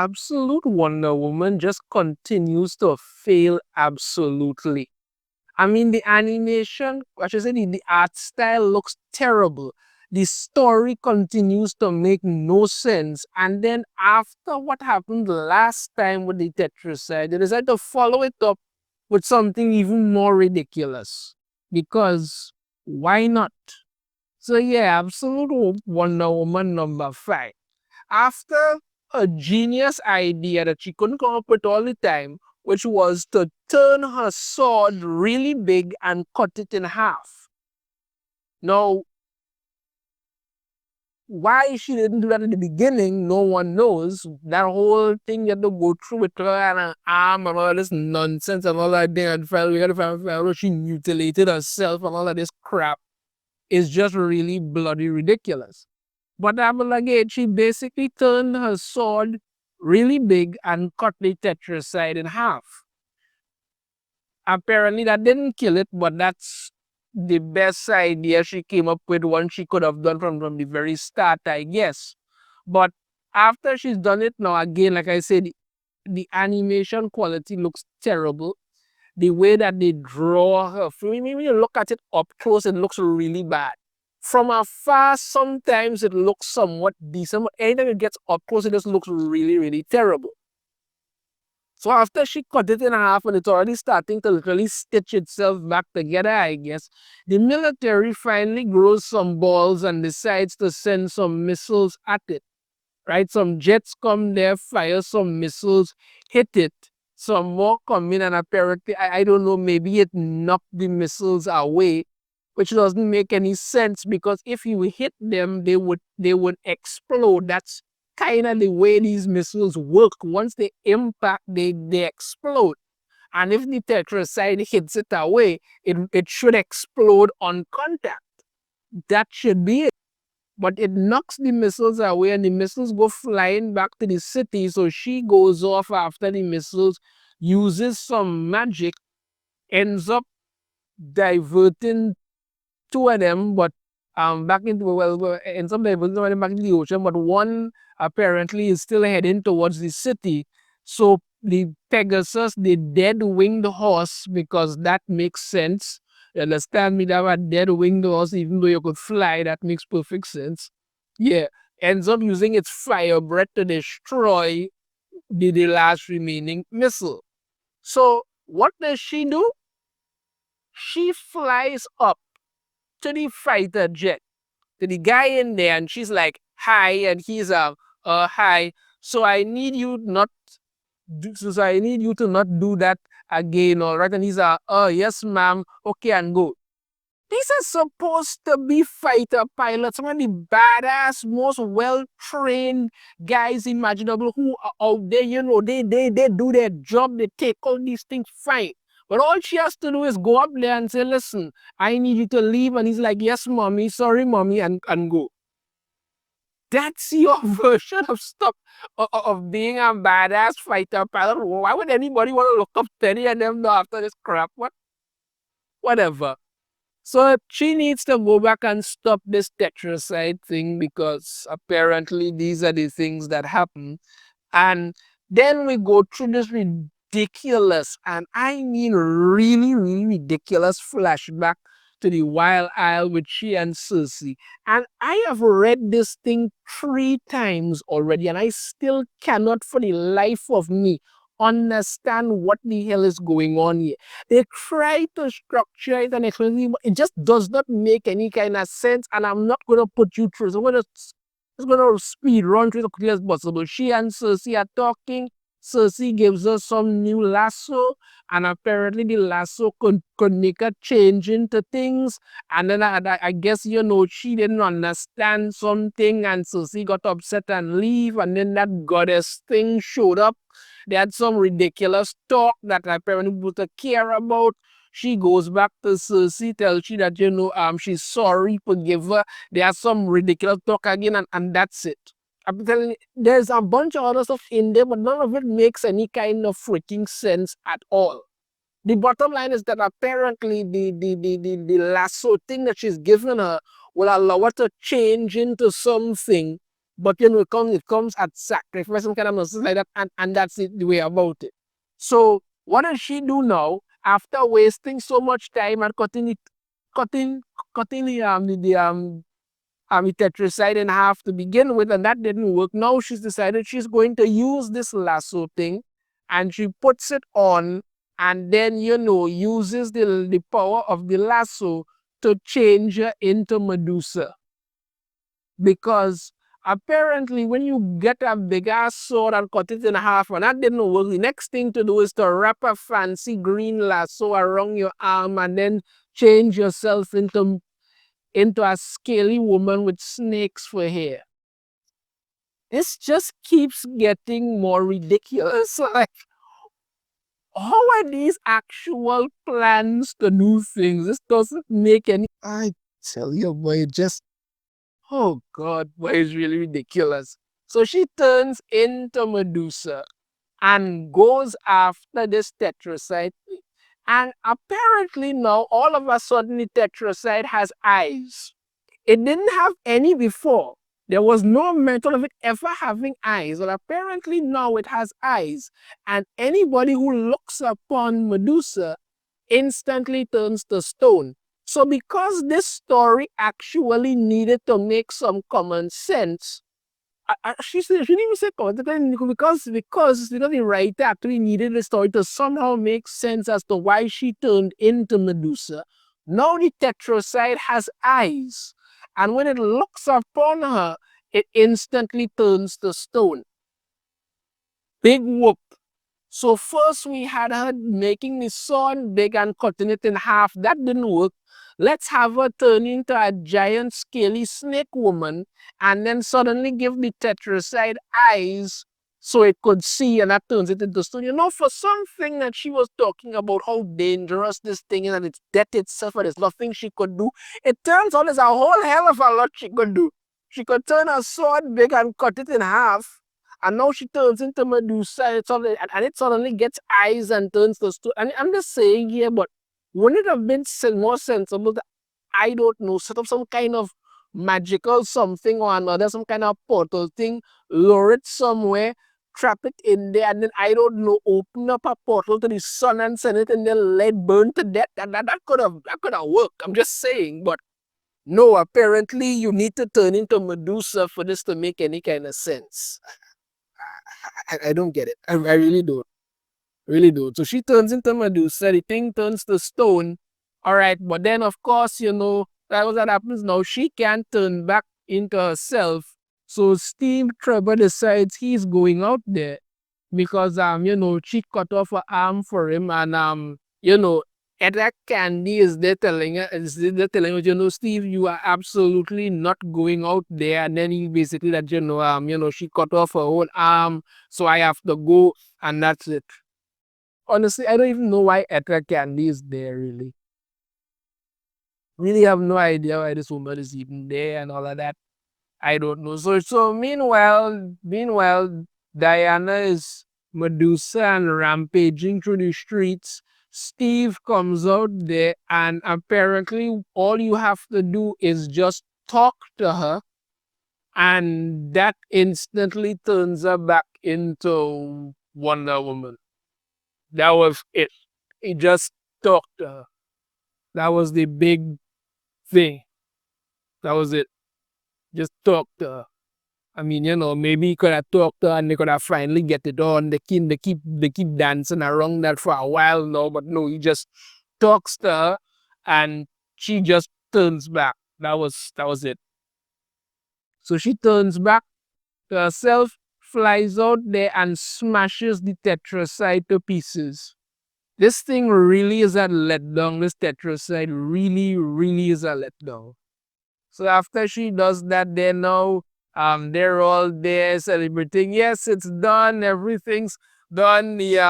absolute Wonder Woman just continues to fail absolutely. I mean, the animation, I should say, the art style looks terrible. The story continues to make no sense. And then after what happened last time with the Tetracide, they decided to follow it up with something even more ridiculous. Because why not? So yeah, absolute Wonder Woman number 5. After a genius idea that she couldn't come up with all the time, which was to turn her sword really big and cut it in half. Now, why she didn't do that in the beginning, no one knows. That whole thing you had to go through with her and her arm and all this nonsense and all that thing, and we got to find out she mutilated herself and all of this crap is just really bloody ridiculous. But again, she basically turned her sword really big and cut the tetracide in half. Apparently, that didn't kill it, but that's the best idea she came up with, one she could have done from the very start, I guess. But after she's done it now, again, like I said, the animation quality looks terrible. The way that they draw her, when you look at it up close, it looks really bad. From afar, sometimes it looks somewhat decent, but anytime it gets up close, it just looks really, really terrible. So after she cut it in half and it's already starting to literally stitch itself back together, I guess, the military finally grows some balls and decides to send some missiles at it. Right? Some jets come there, fire some missiles, hit it. Some more come in and apparently, I don't know, maybe it knocked the missiles away, which doesn't make any sense because if you hit them, they would explode. That's kind of the way these missiles work. Once they impact, they explode. And if the tetracide hits it away, it should explode on contact. That should be it. But it knocks the missiles away and the missiles go flying back to the city. So she goes off after the missiles, uses some magic, ends up diverting two of them, but back into, ends up diverting them back into the ocean, but one apparently is still heading towards the city. So the Pegasus, the dead winged horse, because that makes sense. You understand me? That a dead winged horse, even though you could fly, that makes perfect sense. Yeah, ends up using its fire breath to destroy the last remaining missile. So what does she do? She flies up to the fighter jet, to the guy in there, and she's like, "Hi," and he's "Hi." So I need you not. So I need you to not do that again, all right? And he's "Yes, ma'am. Okay, and go." These are supposed to be fighter pilots, some of the badass, most well-trained guys imaginable who are out there, they do their job, they take all these things fine. But all she has to do is go up there and say, "Listen, I need you to leave." And he's like, "Yes, mommy, sorry, mommy," and go. That's your version of stuff of being a badass fighter pilot. Why would anybody want to look up to any of them after this crap? Whatever. So she needs to go back and stop this tetracide thing because apparently these are the things that happen. And then we go through this ridiculous, and I mean really, really ridiculous flashback to the Wild Isle with she and Cersei. And I have read this thing 3 times already, and I still cannot for the life of me understand what the hell is going on here. They try to structure it and explain it, but it just does not make any kind of sense, and I'm not going to put you through. So I'm going to speed run through as quickly as possible. She and Cersei are talking. Cersei gives us some new lasso, and apparently the lasso could make a change into things. And then I guess, she didn't understand something, and Cersei got upset and leave. And then that goddess thing showed up. They had some ridiculous talk that apparently people care about. She goes back to Cersei, tells she that, she's sorry, forgive her. There's some ridiculous talk again, and that's it. I'm telling you, there's a bunch of other stuff in there, but none of it makes any kind of freaking sense at all. The bottom line is that apparently the lasso thing that she's given her will allow her to change into something But it comes at sacrifice, some kind of nonsense like that, and that's it, the way about it. So what does she do now? After wasting so much time and cutting, cutting the tetracide in half to begin with, and that didn't work. Now she's decided she's going to use this lasso thing, and she puts it on, and then uses the power of the lasso to change her into Medusa. Because apparently, when you get a big ass sword and cut it in half, and that didn't work, the next thing to do is to wrap a fancy green lasso around your arm and then change yourself into a scaly woman with snakes for hair. This just keeps getting more ridiculous. Like, how are these actual plans to do things? This doesn't make any. I tell you, boy, just oh God, boy, it's really ridiculous. So she turns into Medusa and goes after this tetracide. And apparently now, all of a sudden, the tetracide has eyes. It didn't have any before. There was no mention of it ever having eyes, but apparently now it has eyes. And anybody who looks upon Medusa instantly turns to stone. So because this story actually needed to make some common sense, she didn't even say common because the writer actually needed the story to somehow make sense as to why she turned into Medusa. Now the tetracide has eyes, and when it looks upon her, it instantly turns to stone. Big whoop. So first we had her making the sword big and cutting it in half. That didn't work. Let's have her turn into a giant scaly snake woman and then suddenly give the tetracide eyes so it could see, and that turns it into stone. For something that she was talking about how dangerous this thing is and it's death itself and there's nothing she could do, it turns out there's a whole hell of a lot she could do. She could turn her sword big and cut it in half, and now she turns into Medusa, and it suddenly gets eyes and turns to stone. And I'm just saying here, but wouldn't it have been more sensible to, I don't know, set up some kind of magical something or another, some kind of portal thing, lure it somewhere, trap it in there, and then, I don't know, open up a portal to the sun and send it in there, let burn to death? That could have worked. I'm just saying, but no, apparently you need to turn into Medusa for this to make any kind of sense. I don't get it. I really don't. Really don't. So she turns into Medusa, the thing turns to stone. All right, but then of course, that happens now. She can't turn back into herself. So Steve Trevor decides he's going out there because she cut off her arm for him, and Edda Candy is there telling her, Steve, you are absolutely not going out there. And then he basically that she cut off her whole arm, so I have to go, and that's it. Honestly, I don't even know why Edda Candy is there. Really have no idea why this woman is even there and all of that. I don't know. So meanwhile, Diana is Medusa and rampaging through the streets. Steve comes out there, and apparently all you have to do is just talk to her, and that instantly turns her back into Wonder Woman. That was it. He just talked to her. That was the big thing. That was it. Just talk to her. I mean, maybe he could have talked to her and they could have finally get it on. They keep dancing around that for a while now, but no, he just talks to her and she just turns back. That was it. So she turns back to herself, flies out there and smashes the tetracide to pieces. This thing really is a letdown. This tetracide really, really is a letdown. So after she does that, they're all there celebrating. Yes, it's done. Everything's done. The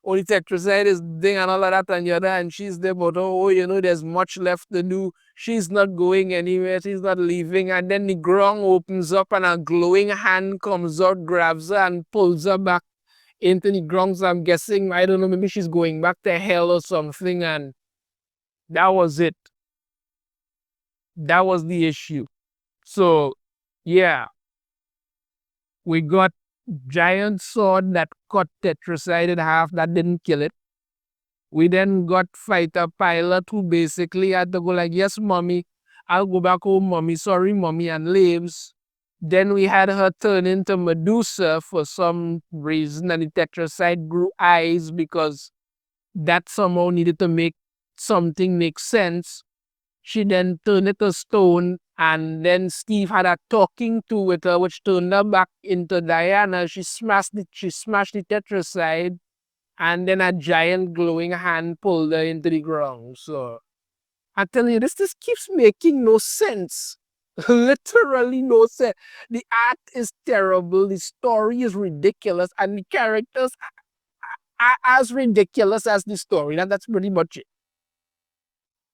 only tetracide is thing and all of that and the other, and she's there, but there's much left to do. She's not going anywhere. She's not leaving. And then the ground opens up and a glowing hand comes out, grabs her and pulls her back into the ground. So I'm guessing, I don't know, maybe she's going back to hell or something. And that was it. That was the issue. So, yeah. We got giant sword that cut Tetraside in half that didn't kill it. We then got fighter pilot who basically had to go like, yes, mommy, I'll go back home, mommy, sorry, mommy, and leaves. Then we had her turn into Medusa for some reason, and the Tetraside grew eyes because that somehow needed to make something make sense. She then turned it to stone, and then Steve had a talking to with her, which turned her back into Diana. She smashed the Tetraside, and then a giant glowing hand pulled her into the ground. So I tell you, this keeps making no sense. Literally no sense. The art is terrible, the story is ridiculous, and the characters are as ridiculous as the story. And that's pretty much it.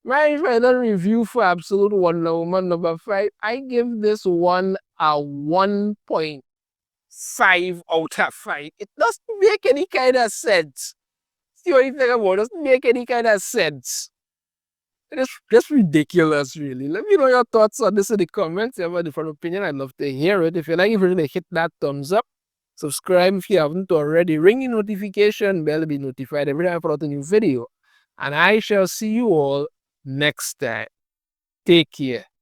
My final review for Absolute Wonder Woman #5, I give this one a 1.5 out of 5. It doesn't make any kind of sense. See what you think about it? Doesn't make any kind of sense. It's just ridiculous, really. Let me know your thoughts on this in the comments. If you have a different opinion, I'd love to hear it. If you like, if you really hit that thumbs up, subscribe if you haven't already, ring the notification bell to be notified every time I put out a new video. And I shall see you all next time. Take care.